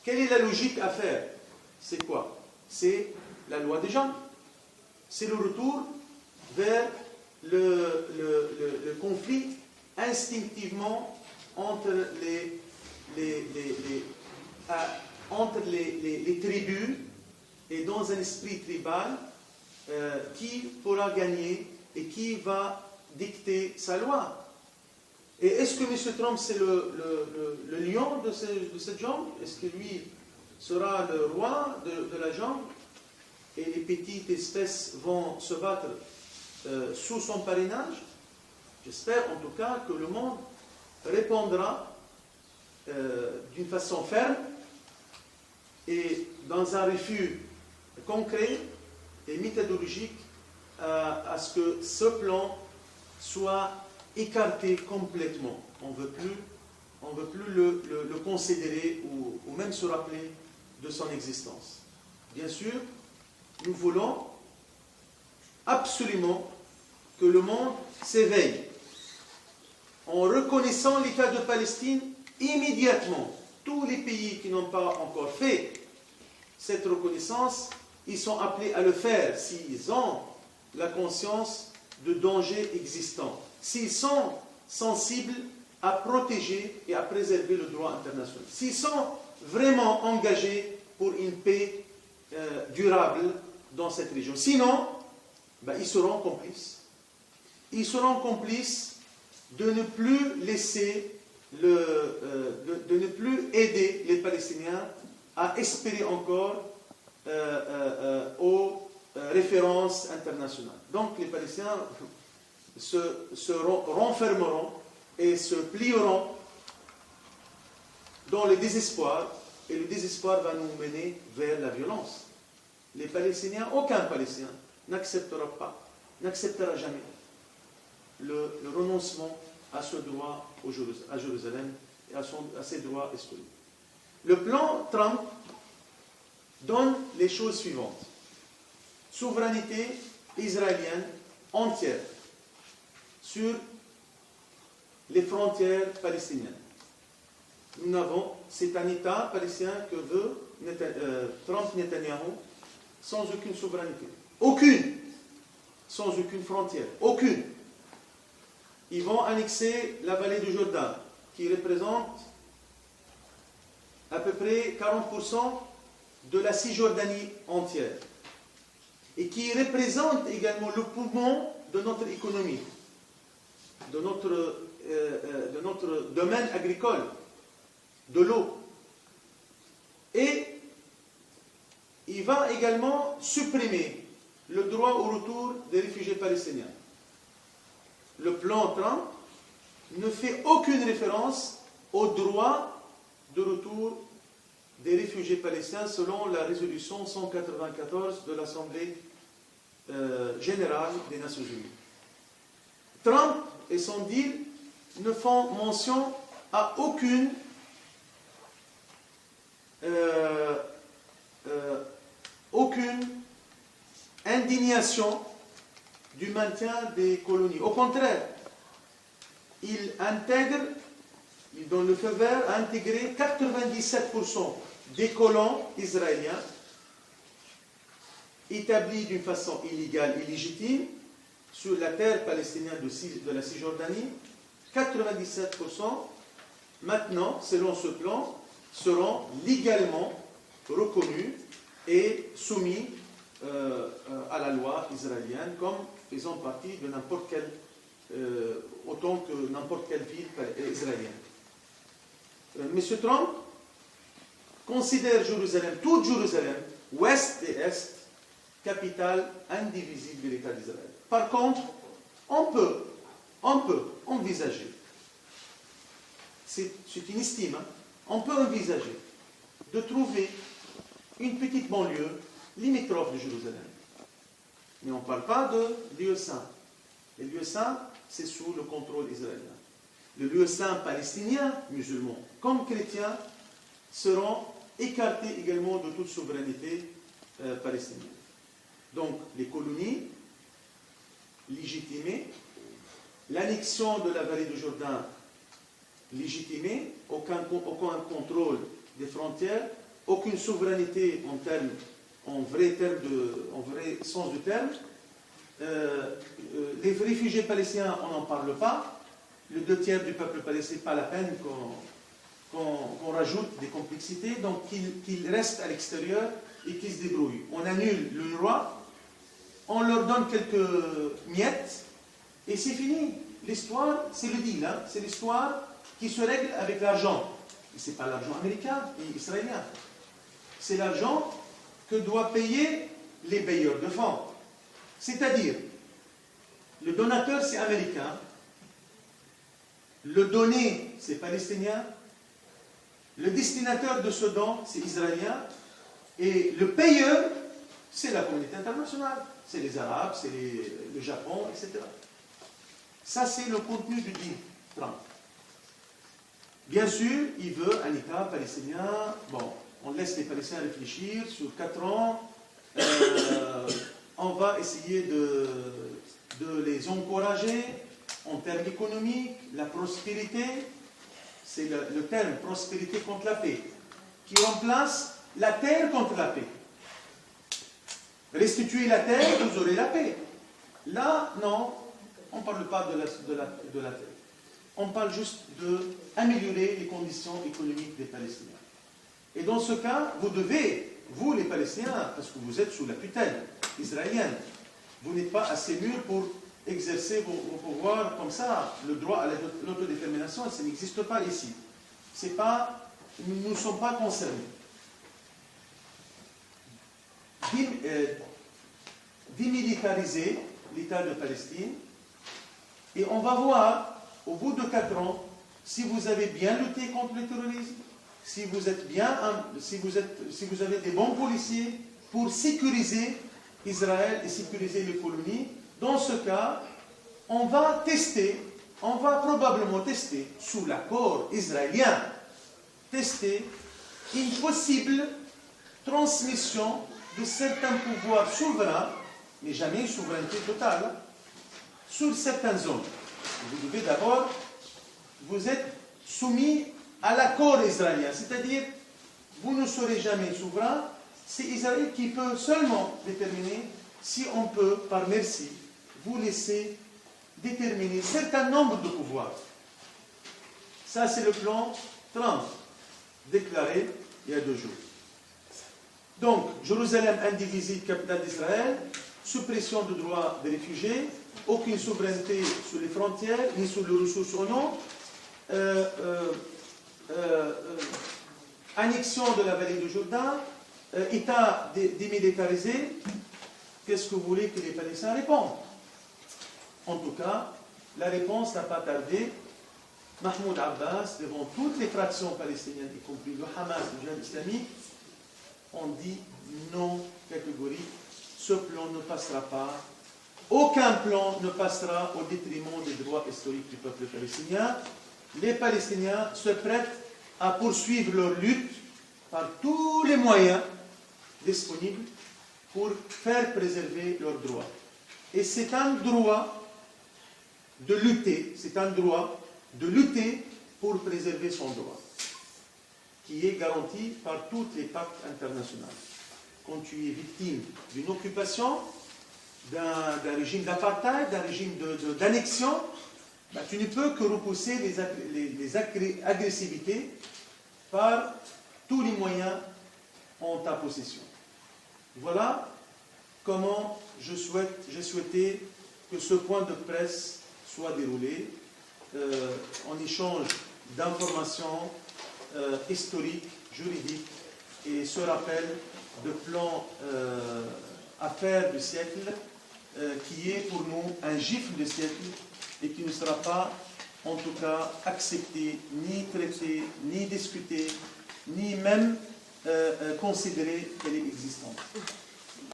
quelle est la logique à faire? C'est quoi? C'est la loi des jambes. C'est le retour vers le conflit instinctivement entre les tribus et dans un esprit tribal qui pourra gagner et qui va dicter sa loi. Et est-ce que M. Trump c'est le lion de cette jungle? Est-ce que lui sera le roi de la jungle et les petites espèces vont se battre sous son parrainage? J'espère en tout cas que le monde répondra d'une façon ferme et dans un refus concret et méthodologique à ce que ce plan soit écarté complètement. On ne veut plus le considérer ou même se rappeler de son existence. Bien sûr, nous voulons absolument que le monde s'éveille en reconnaissant l'État de Palestine immédiatement. Tous les pays qui n'ont pas encore fait cette reconnaissance, ils sont appelés à le faire s'ils ont la conscience de dangers existants, s'ils sont sensibles à protéger et à préserver le droit international, s'ils sont vraiment engagés pour une paix durable dans cette région. Sinon, ils seront complices. Ils seront complices de ne plus laisser, de ne plus aider les Palestiniens à espérer encore aux références internationales. Donc les Palestiniens se renfermeront et se plieront dans le désespoir, et le désespoir va nous mener vers la violence. Les Palestiniens, aucun Palestinien n'acceptera jamais le renoncement à ce droit à Jérusalem et à ses droits historiques. Le plan Trump donne les choses suivantes. Souveraineté israélienne entière sur les frontières palestiniennes. Nous avons, c'est un État palestinien que veut Trump-Netanyahou sans aucune souveraineté. Aucune. Sans aucune frontière. Aucune. Ils vont annexer la vallée du Jourdain, qui représente à peu près 40% de la Cisjordanie entière, et qui représente également le poumon de notre économie, de notre domaine agricole, de l'eau. Et il va également supprimer le droit au retour des réfugiés palestiniens. Le plan Trump ne fait aucune référence au droit de retour des réfugiés palestiniens selon la résolution 194 de l'Assemblée générale des Nations Unies. Trump et son deal ne font mention à aucune indignation du maintien des colonies. Au contraire, il donne le feu vert à intégrer 97% des colons israéliens établis d'une façon illégale et illégitime sur la terre palestinienne de la Cisjordanie. 97% maintenant, selon ce plan, seront légalement reconnus et soumis à la loi israélienne comme faisant partie de n'importe quelle, autant que n'importe quelle ville israélienne. M. Trump considère Jérusalem, toute Jérusalem, ouest et est, capitale indivisible de l'État d'Israël. Par contre, on peut envisager, c'est une estime, on peut envisager de trouver une petite banlieue limitrophe de Jérusalem. Mais on ne parle pas de lieu saint. Les lieux saints, c'est sous le contrôle israélien. Les lieux saints palestiniens, musulmans, comme chrétiens, seront écartés également de toute souveraineté palestinienne. Donc, les colonies légitimées, l'annexion de la vallée du Jourdain légitimée, aucun contrôle des frontières, aucune souveraineté en vrai sens du terme. Les réfugiés palestiniens, on n'en parle pas. Le 2/3 du peuple palestinien, pas la peine qu'on rajoute des complexités. Donc qu'ils restent à l'extérieur et qu'ils se débrouillent. On annule le roi, on leur donne quelques miettes et c'est fini. L'histoire, c'est le deal, hein. C'est l'histoire qui se règle avec l'argent. Et ce n'est pas l'argent américain et israélien. C'est l'argent que doivent payer les bailleurs de fonds. C'est-à-dire, le donateur, c'est américain, le donné, c'est palestinien, le destinataire de ce don, c'est israélien, et le payeur, c'est la communauté internationale. C'est les Arabes, c'est le Japon, etc. Ça, c'est le contenu du deal Trump. Bien sûr, il veut un État palestinien. Bon, on laisse les Palestiniens réfléchir sur 4 ans. On va essayer de les encourager en termes économiques, la prospérité. C'est le terme prospérité contre la paix, qui remplace la terre contre la paix. Restituez la terre, vous aurez la paix. Là, non, on ne parle pas de la terre. On parle juste d'améliorer les conditions économiques des Palestiniens. Et dans ce cas, vous devez, vous les Palestiniens, parce que vous êtes sous la tutelle israélienne, vous n'êtes pas assez mûrs pour exercer vos pouvoirs comme ça. Le droit à l'autodétermination, ça n'existe pas ici. Nous ne sommes pas concernés. Démilitariser l'État de Palestine, et on va voir au bout de 4 ans si vous avez bien lutté contre le terrorisme, si vous avez des bons policiers pour sécuriser Israël et sécuriser les colonies. Dans ce cas, on va probablement tester, sous l'accord israélien, une possible transmission de certains pouvoirs souverains, mais jamais une souveraineté totale, sur certaines zones. Vous devez d'abord, vous êtes soumis à l'accord israélien, c'est-à-dire, vous ne serez jamais souverain, c'est Israël qui peut seulement déterminer si on peut, par merci, vous laisser déterminer un certain nombre de pouvoirs. Ça, c'est le plan Trump, déclaré il y a 2 jours. Donc, Jérusalem indivisible, capitale d'Israël, suppression du droit des réfugiés, aucune souveraineté sur les frontières, ni sur les ressources en eau, annexion de la vallée du Jourdain, État démilitarisé. Qu'est-ce que vous voulez que les Palestiniens répondent? En tout cas, la réponse n'a pas tardé. Mahmoud Abbas, devant toutes les fractions palestiniennes, y compris le Hamas, le Djihad islamique, ont dit non catégorique. Ce plan ne passera pas. Aucun plan ne passera au détriment des droits historiques du peuple palestinien. Les Palestiniens se prêtent à poursuivre leur lutte par tous les moyens disponibles pour faire préserver leurs droits. Et c'est un droit de lutter, pour préserver son droit, qui est garanti par tous les pactes internationaux. Quand tu es victime d'une occupation, d'un régime d'apartheid, d'un régime d'annexion, tu ne peux que repousser les agressivités par tous les moyens en ta possession. Voilà comment j'ai souhaité que ce point de presse soit déroulé en échange d'informations historiques, juridiques, et ce rappel de plan affaire du siècle qui est pour nous un gifle du siècle et qui ne sera pas en tout cas accepté, ni traité, ni discuté, ni même considéré qu'elle est existante.